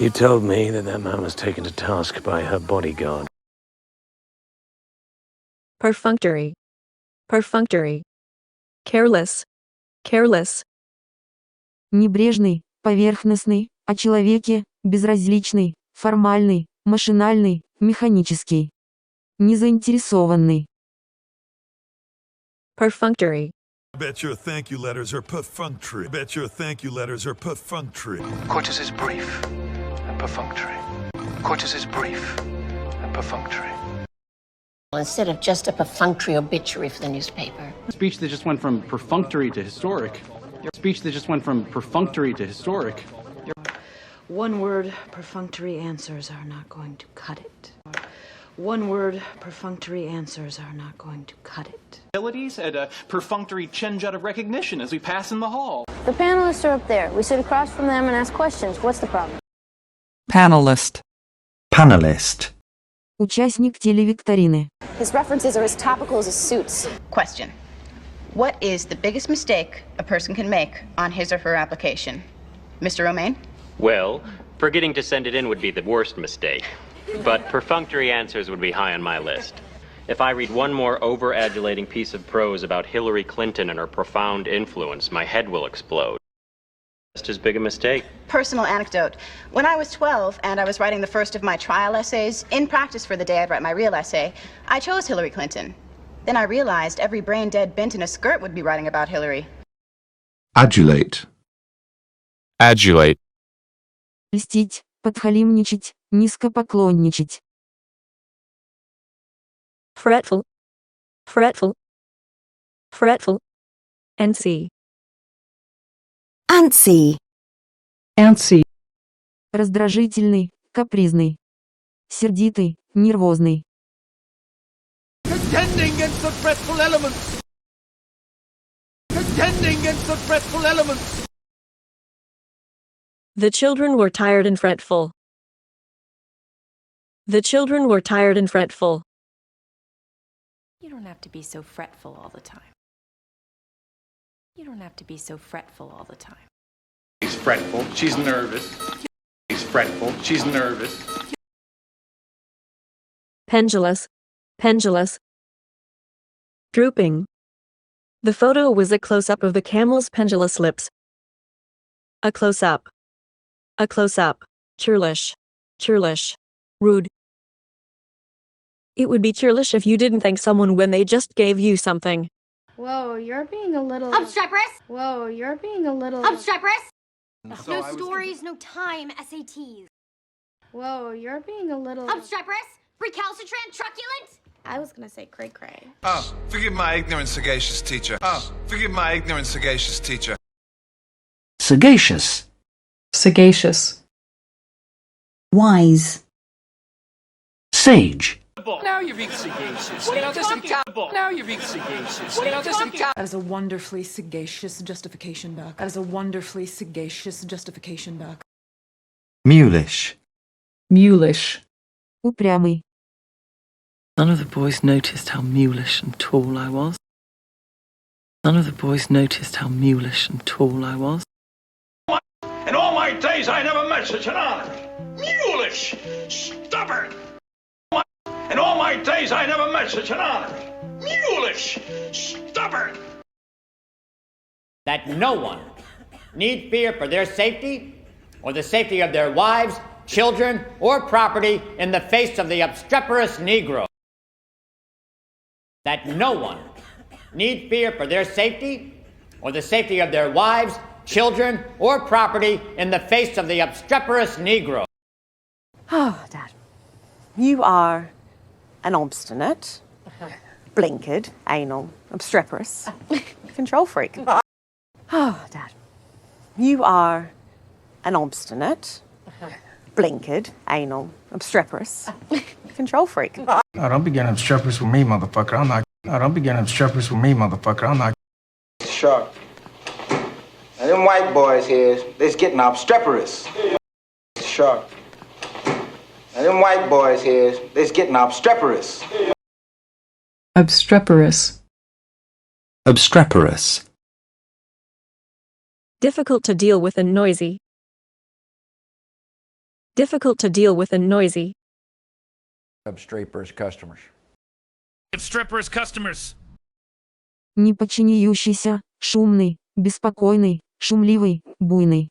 You told me that man was taken to task by her bodyguard. Perfunctory. Perfunctory. Careless. Careless. Небрежный, поверхностный, о человеке, безразличный, формальный, машинальный, механический. Незаинтересованный. Perfunctory. Bet your thank you letters are perfunctory. Bet your thank you letters are perfunctory. Coitus is brief and perfunctory. Coitus is brief and perfunctory. Instead of just a perfunctory obituary for the newspaper. Speech that just went from perfunctory to historic. Speech that just went from perfunctory to historic. One word, perfunctory answers are not going to cut it. One word, perfunctory answers are not going to cut it. Abilities and a perfunctory change out of recognition as we pass in the hall. The panelists are up there. We sit across from them and ask questions. What's the problem? Panelist. Panelist. Участник телевикторины. His references are as topical as his suits. Question. What is the biggest mistake a person can make on his or her application? Mr. Romaine? Well, forgetting to send it in would be the worst mistake. But perfunctory answers would be high on my list. If I read one more over-adulating piece of prose about Hillary Clinton and her profound influence, my head will explode. Just as big a mistake. Personal anecdote. When I was 12 and I was writing the first of my trial essays, in practice for the day I'd write my real essay, I chose Hillary Clinton. Then I realized every brain-dead bint in a skirt would be writing about Hillary. Adulate. Adulate. Льстить, подхалимничать, низко поклонничать. Fretful. Fretful. Fretful. Antsy. Antsy. Antsy. Раздражительный, капризный. Сердитый, нервозный. Contending against the fretful elements. Contending against the fretful elements. The children were tired and fretful. The children were tired and fretful. You don't have to be so fretful all the time. You don't have to be so fretful all the time. She's fretful. She's nervous. She's fretful. She's nervous. Pendulous. Pendulous. Drooping. The photo was a close-up of the camel's pendulous lips. A close-up. A close-up. Churlish. Churlish. Rude. It would be churlish if you didn't thank someone when they just gave you something. Whoa, you're being a little... Obstreperous! Whoa, you're being a little... Obstreperous! No stories, no time, SATs. Whoa, you're being a little... Obstreperous! Recalcitrant, truculent! I was gonna say cray-cray. Oh, forgive my ignorance, sagacious teacher. Oh, forgive my ignorance, sagacious teacher. Sagacious. Sagacious. Wise. Sage. Now you're being sagacious. Now you're being sagacious. That is a wonderfully sagacious justification, Doc. That is a wonderfully sagacious justification, Doc. Mulish. Mulish. Упрямый. None of the boys noticed how mulish and tall I was. None of the boys noticed how mulish and tall I was. In all my days, I never met such an honor. Mulish, stubborn. In all my days, I never met such an honor. Mulish, stubborn. That no one need fear for their safety or the safety of their wives, children, or property in the face of the obstreperous Negro. That no one need fear for their safety or the safety of their wives, children, or property in the face of the obstreperous Negro. Oh, Dad. You are an obstinate, blinkered, anal, obstreperous control freak. Oh, Dad. You are an obstinate, blinkered, anal, obstreperous control freak. No, don't be getting obstreperous with me, motherfucker. I'm not. No, don't be getting obstreperous with me, motherfucker. I'm not. Sharp. Now, them white boys here, they's getting obstreperous. Sharp. Now, them white boys here, they's getting obstreperous. Obstreperous. Obstreperous. Difficult to deal with and noisy. Difficult to deal with and noisy. Obstreperous customers. Obstreperous customers. Неподчиняющийся, шумный, беспокойный, шумливый, буйный.